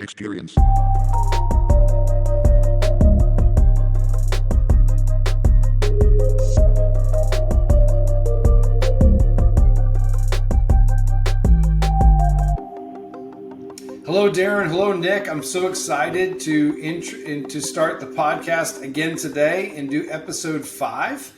experience. Hello, Darren. Hello, Nick. I'm so excited to start the podcast again today and do episode 5.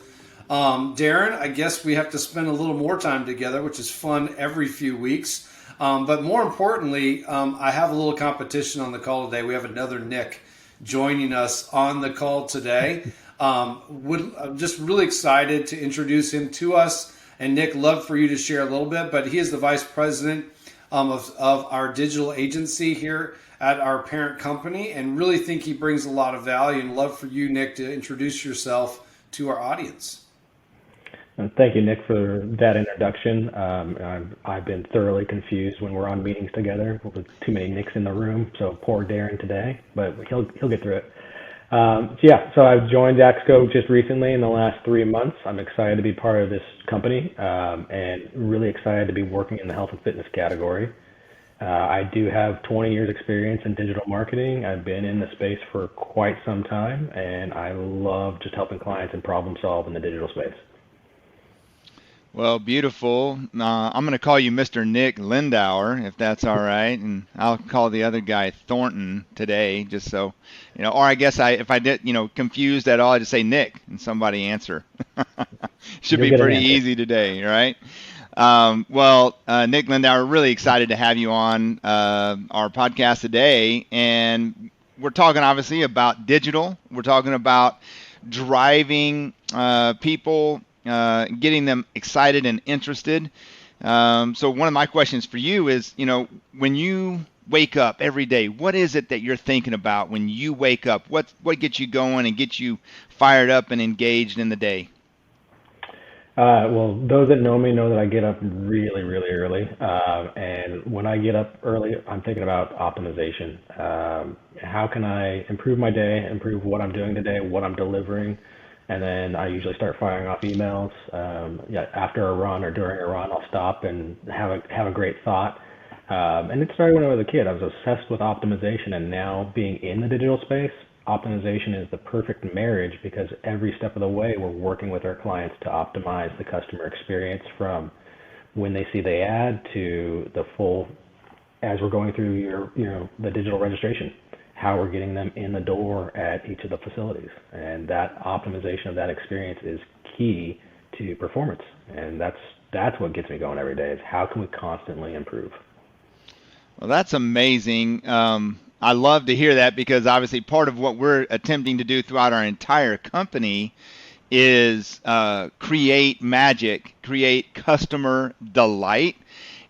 Darren, I guess we have to spend a little more time together, which is fun every few weeks. But more importantly, I have a little competition on the call today. We have another Nick joining us on the call today. I'm just really excited to introduce him to us. And Nick, love for you to share a little bit, but he is the vice president of our digital agency here at our parent company, and really think he brings a lot of value, and love for you, Nick, to introduce yourself to our audience. Thank you, Nick, for that introduction. I've been thoroughly confused when we're on meetings together with too many Nicks in the room, so poor Darren today, but he'll get through it. So I've joined Axco just recently in the last 3 months. I'm excited to be part of this company and really excited to be working in the health and fitness category. I do have 20 years experience in digital marketing. I've been in the space for quite some time, and I love just helping clients and problem solve in the digital space. Well, beautiful. I'm going to call you Mr. Nick Lindauer, if that's all right, and I'll call the other guy Thornton today, just so, or I guess if I did, confused at all, I just say Nick and somebody answer. Should be pretty easy today, right? Nick Lindauer, really excited to have you on our podcast today, and we're talking obviously about digital. We're talking about driving people, getting them excited and interested. So one of my questions for you is, when you wake up every day, what is it that you're thinking about when you wake up? What gets you going and gets you fired up and engaged in the day? Well, those that know me know that I get up really, really early. And when I get up early, I'm thinking about optimization. How can I improve my day, improve what I'm doing today, what I'm delivering? And then I usually start firing off emails. After a run or during a run, I'll stop and have a great thought. And it started when I was a kid. I was obsessed with optimization, and now being in the digital space, optimization is the perfect marriage because every step of the way we're working with our clients to optimize the customer experience from when they see the ad to the full, as we're going through the digital registration, how we're getting them in the door at each of the facilities. And that optimization of that experience is key to performance. And that's what gets me going every day, is how can we constantly improve? Well, that's amazing. I love to hear that, because obviously part of what we're attempting to do throughout our entire company is create magic, create customer delight.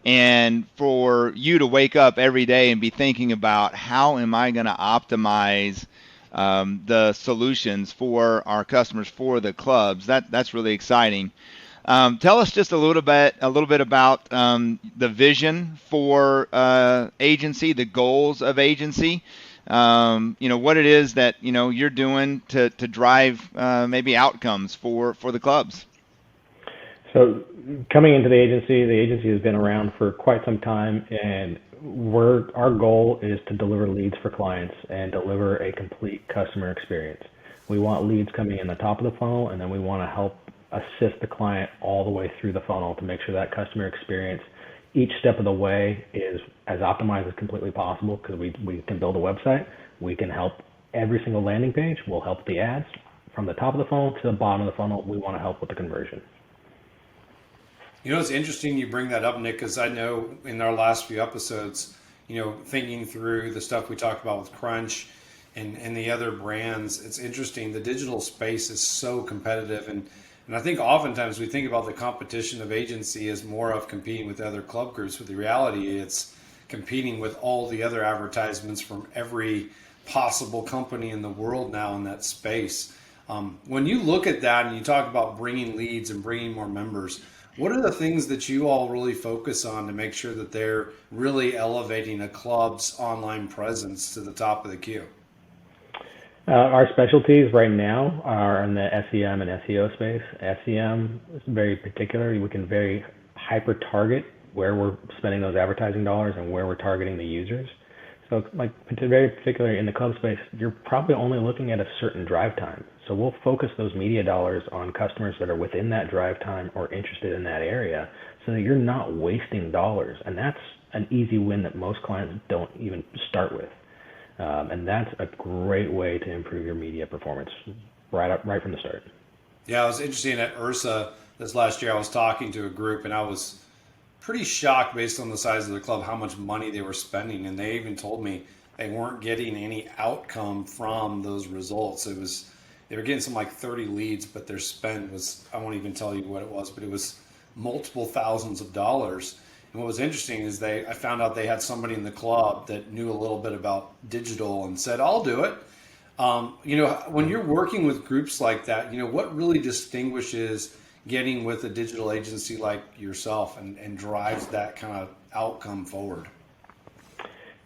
And for you to wake up every day and be thinking about how am I going to optimize the solutions for our customers, for the clubs, that's really exciting. Tell us just a little bit about the vision for agency, the goals of agency. What it is that you're doing to drive maybe outcomes for the clubs. So coming into the agency has been around for quite some time, and our goal is to deliver leads for clients and deliver a complete customer experience. We want leads coming in the top of the funnel, and then we want to help assist the client all the way through the funnel to make sure that customer experience each step of the way is as optimized as completely possible, because we can build a website. We can help every single landing page. We'll help the ads from the top of the funnel to the bottom of the funnel. We want to help with the conversion. It's interesting you bring that up, Nick, because I know in our last few episodes, thinking through the stuff we talked about with Crunch and the other brands, it's interesting. The digital space is so competitive, and I think oftentimes we think about the competition of agency as more of competing with other club groups, but the reality it's competing with all the other advertisements from every possible company in the world now in that space. When you look at that and you talk about bringing leads and bringing more members, what are the things that you all really focus on to make sure that they're really elevating a club's online presence to the top of the queue? Our specialties right now are in the SEM and SEO space. SEM is very particular. We can very hyper target where we're spending those advertising dollars and where we're targeting the users. So like very particularly in the club space, you're probably only looking at a certain drive time. So we'll focus those media dollars on customers that are within that drive time or interested in that area so that you're not wasting dollars. And that's an easy win that most clients don't even start with. And that's a great way to improve your media performance right from the start. Yeah, I was interesting at Ursa this last year. I was talking to a group, and I was pretty shocked based on the size of the club how much money they were spending, and they even told me they weren't getting any outcome from those results. They were getting some like 30 leads, but their spend was, I won't even tell you what it was, but it was multiple thousands of dollars. And what was interesting is I found out they had somebody in the club that knew a little bit about digital and said, "I'll do it." When you're working with groups like that, what really distinguishes getting with a digital agency like yourself and drives that kind of outcome forward?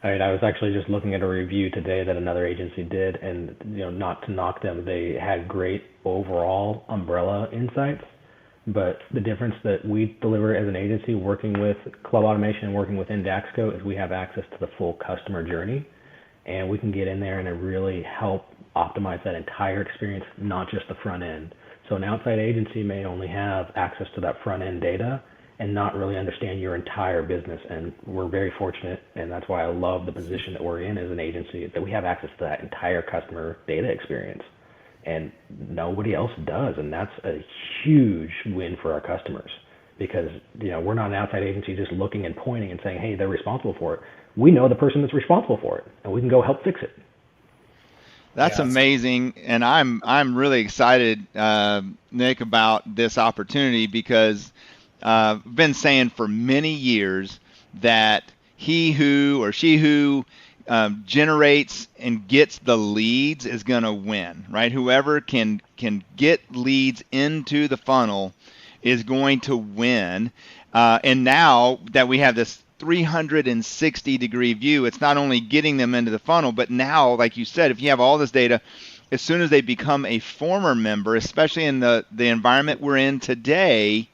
All right, I was actually just looking at a review today that another agency did, and not to knock them, they had great overall umbrella insights. But the difference that we deliver as an agency working with Club Automation and working within Daxco is we have access to the full customer journey, and we can get in there and really help optimize that entire experience, not just the front end. So an outside agency may only have access to that front end data and not really understand your entire business. And we're very fortunate, and that's why I love the position that we're in as an agency, that we have access to that entire customer data experience. And nobody else does, and that's a huge win for our customers because we're not an outside agency just looking and pointing and saying, hey, they're responsible for it. We know the person that's responsible for it, and we can go help fix it. That's amazing, and I'm really excited, Nick, about this opportunity because I've been saying for many years that he who or she who generates and gets the leads is going to win, right? Whoever can get leads into the funnel is going to win. And now that we have this 360-degree view, it's not only getting them into the funnel, but now, like you said, if you have all this data, as soon as they become a former member, especially in the environment we're in today,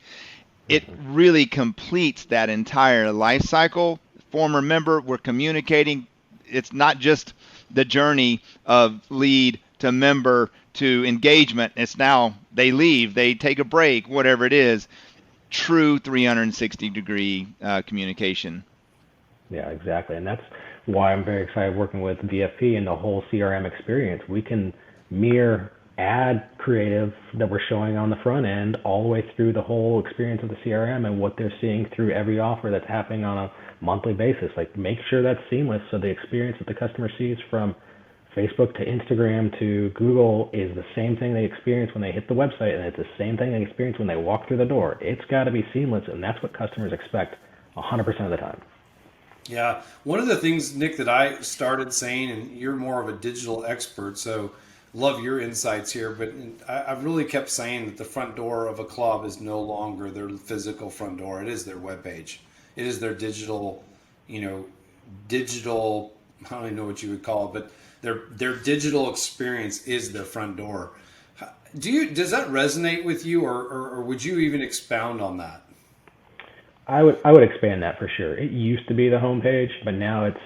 it really completes that entire life cycle. Former member, we're communicating. It's not just the journey of lead to member to engagement. It's now they leave, they take a break, whatever it is. True 360-degree communication. Yeah, exactly. And that's why I'm very excited working with VFP and the whole CRM experience. We can mirror ad creative that we're showing on the front end all the way through the whole experience of the CRM and what they're seeing through every offer that's happening on a monthly basis. Like make sure that's seamless so the experience that the customer sees from Facebook to Instagram to Google is the same thing they experience when they hit the website, and it's the same thing they experience when they walk through the door. It's got to be seamless, and that's what customers expect 100% of the time. Yeah. One of the things, Nick, that I started saying, and you're more of a digital expert, so love your insights here, but I've really kept saying that the front door of a club is no longer their physical front door. It is their webpage. It is their digital, digital, I don't even know what you would call it, but their digital experience is their front door. Does that resonate with you, or would you even expound on that? I would expand that for sure. It used to be the homepage, but now it's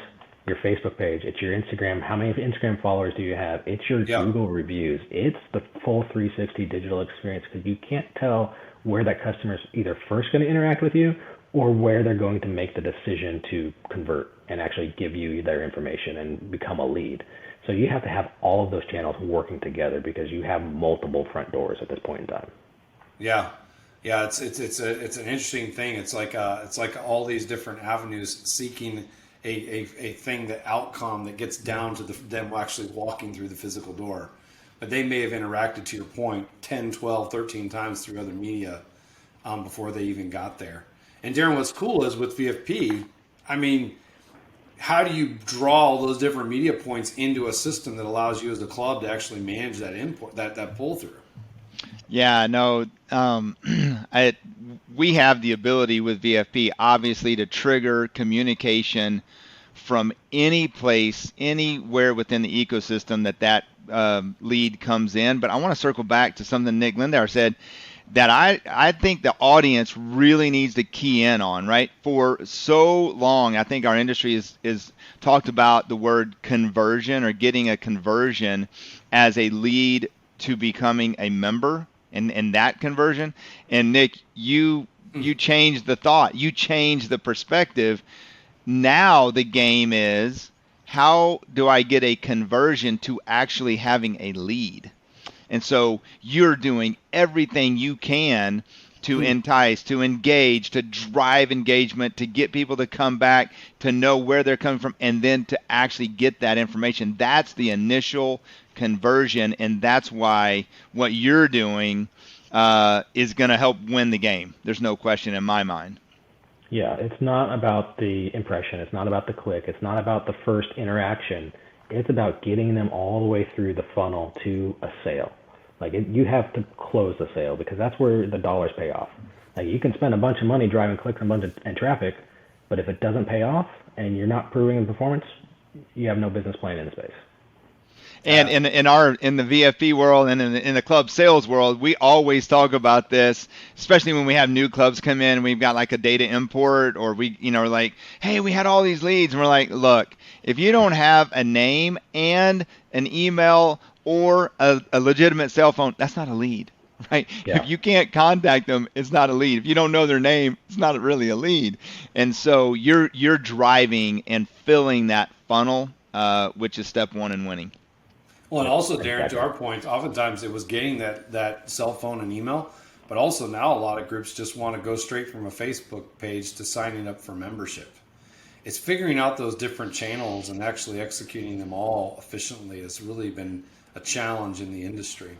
your Facebook page, it's your Instagram. How many Instagram followers do you have? It's your Google reviews. It's the full 360 digital experience because you can't tell where that customer's either first going to interact with you or where they're going to make the decision to convert and actually give you their information and become a lead. So you have to have all of those channels working together because you have multiple front doors at this point in time. Yeah. Yeah, it's an interesting thing. It's like all these different avenues seeking a thing, the outcome that gets down to them actually walking through the physical door. But they may have interacted, to your point, 10, 12, 13 times through other media before they even got there. And Darren, what's cool is with VFP, I mean, how do you draw all those different media points into a system that allows you as a club to actually manage that input, that pull through? Yeah, no, we have the ability with VFP, obviously, to trigger communication from any place, anywhere within the ecosystem that lead comes in. But I want to circle back to something Nick Lindauer said. that I think the audience really needs to key in on, right? For so long, I think our industry is talked about the word conversion or getting a conversion as a lead to becoming a member and that conversion. And Nick, you changed the thought, you changed the perspective. Now the game is, how do I get a conversion to actually having a lead? And so you're doing everything you can to entice, to engage, to drive engagement, to get people to come back, to know where they're coming from, and then to actually get that information. That's the initial conversion, and that's why what you're doing is going to help win the game. There's no question in my mind. Yeah, it's not about the impression. It's not about the click. It's not about the first interaction. It's about getting them all the way through the funnel to a sale. You have to close the sale because that's where the dollars pay off. Like you can spend a bunch of money driving clicks and traffic, but if it doesn't pay off and you're not proving the performance, you have no business playing in the space. And in the VFP world and in the club sales world, we always talk about this, especially when we have new clubs come in and we've got like a data import, or we, like, hey, we had all these leads, and we're like, look, if you don't have a name and an email or a legitimate cell phone, that's not a lead, right? Yeah. If you can't contact them, it's not a lead. If you don't know their name, it's not really a lead. And so you're driving and filling that funnel, which is step one in winning. Well, and also, Darren, to our point, oftentimes it was getting that cell phone and email, but also now a lot of groups just want to go straight from a Facebook page to signing up for membership. It's figuring out those different channels and actually executing them all efficiently has really been a challenge in the industry.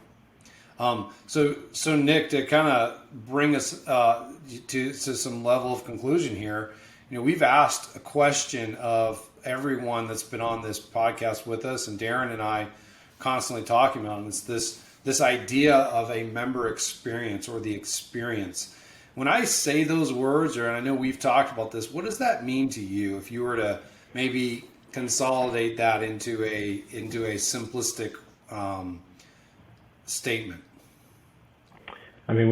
So Nick, to kind of bring us to some level of conclusion here, we've asked a question of everyone that's been on this podcast with us, and Darren and I constantly talking about, and it's this idea of a member experience or the experience. When I say those words, and I know we've talked about this, what does that mean to you if you were to maybe consolidate that into a simplistic statement? I mean,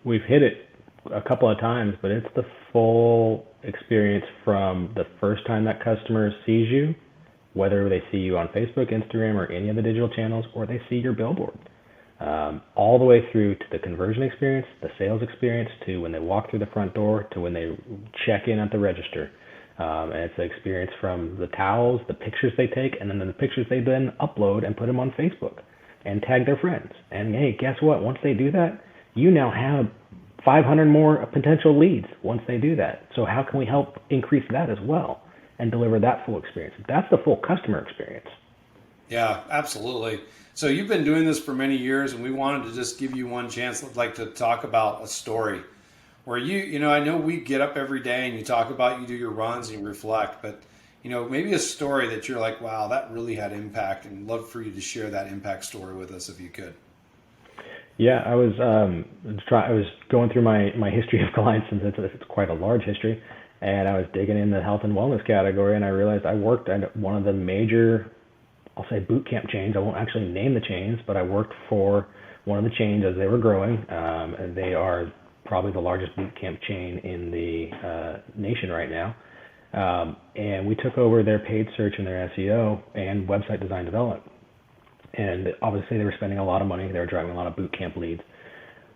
we've hit it a couple of times, but it's the full experience from the first time that customer sees you, whether they see you on Facebook, Instagram, or any of the digital channels, or they see your billboard, all the way through to the conversion experience, the sales experience, to when they walk through the front door, to when they check in at the register. And it's the experience from the towels, the pictures they take, and then the pictures they then upload and put them on Facebook and tag their friends. And hey, guess what? Once they do that, you now have 500 more potential leads once they do that. So how can we help increase that as well and deliver that full experience? That's the full customer experience. Yeah, absolutely. So you've been doing this for many years, and we wanted to just give you one chance. I'd like to talk about a story where I know we get up every day and you talk about, you do your runs and you reflect, but maybe a story that you're like, wow, that really had impact, and love for you to share that impact story with us if you could. Yeah, I was going through my history of clients, since it's quite a large history, and I was digging in the health and wellness category, and I realized I worked at one of the major, I'll say, boot camp chains. I won't actually name the chains, but I worked for one of the chains as they were growing, and they are probably the largest boot camp chain in the nation right now. And we took over their paid search and their SEO and website design development. And obviously they were spending a lot of money. They were driving a lot of boot camp leads.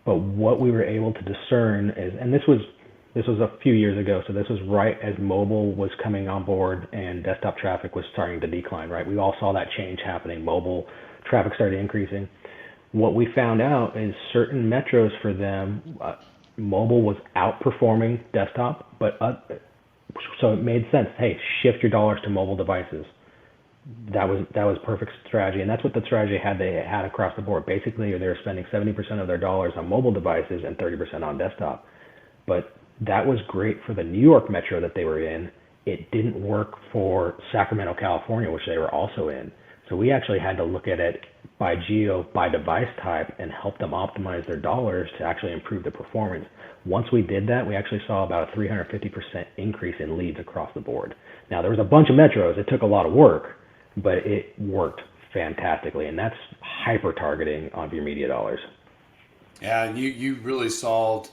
But what we were able to discern is, and this was a few years ago, so this was right as mobile was coming on board and desktop traffic was starting to decline, right? We all saw that change happening. Mobile traffic started increasing. What we found out is certain metros for them, mobile was outperforming desktop, so it made sense. Hey, shift your dollars to mobile devices. That was perfect strategy, and that's what the strategy they had across the board. Basically, they were spending 70% of their dollars on mobile devices and 30% on desktop. But that was great for the New York metro that they were in. It didn't work for Sacramento, California, which they were also in. So we actually had to look at it by geo, by device type, and help them optimize their dollars to actually improve the performance. Once we did that, we actually saw about a 350% increase in leads across the board. Now, there was a bunch of metros. It took a lot of work, but it worked fantastically, and that's hyper targeting of your media dollars. Yeah, and you really solved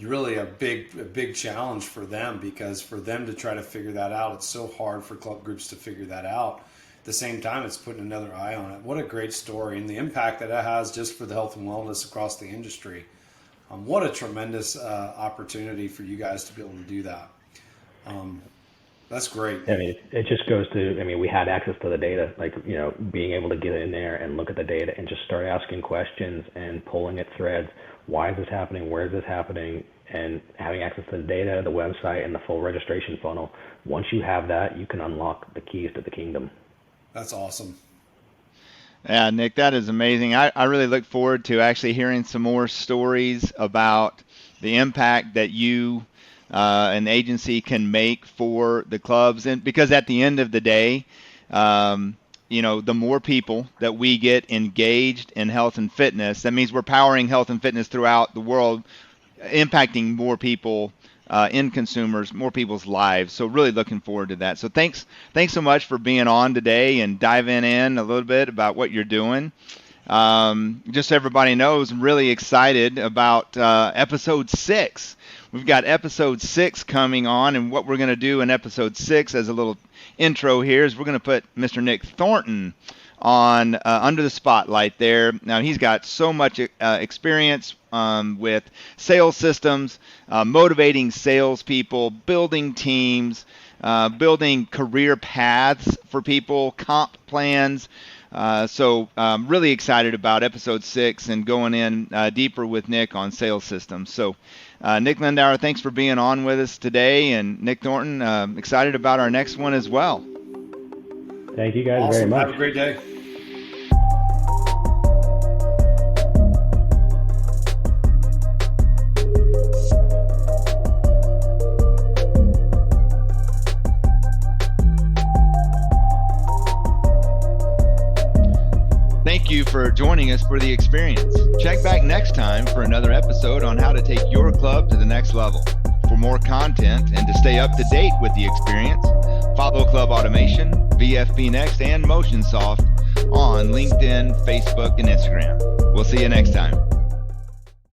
really a big challenge for them, because for them to try to figure that out, it's so hard for club groups to figure that out. At the same time, it's putting another eye on it. What a great story, and the impact that it has just for the health and wellness across the industry. What a tremendous opportunity for you guys to be able to do that. That's great. I mean, it just goes to, I mean, we had access to the data, like, being able to get in there and look at the data and just start asking questions and pulling at threads. Why is this happening? Where is this happening? And having access to the data, the website, and the full registration funnel. Once you have that, you can unlock the keys to the kingdom. That's awesome. Yeah, Nick, that is amazing. I really look forward to actually hearing some more stories about the impact that you an agency can make for the clubs. And because at the end of the day, the more people that we get engaged in health and fitness, that means we're powering health and fitness throughout the world, impacting more people, end consumers, more people's lives. So really looking forward to that. So thanks so much for being on today and diving in a little bit about what you're doing. Just so everybody knows, I'm really excited about episode 6. We've got episode 6 coming on, and what we're going to do in episode 6 as a little intro here is we're going to put Mr. Nick Thornton on under the spotlight there. Now, he's got so much experience with sales systems, motivating salespeople, building teams, building career paths for people, comp plans. So I'm really excited about episode 6 and going in deeper with Nick on sales systems. So Nick Lindauer, thanks for being on with us today. And Nick Thornton, excited about our next one as well. Thank you guys Awesome. very much. Have a great day. Thank you for joining us for the experience. Check back next time for another episode on how to take your club to the next level. For more content and to stay up to date with the experience, follow Club Automation, VFP Next, and MotionSoft on LinkedIn, Facebook, and Instagram. We'll see you next time.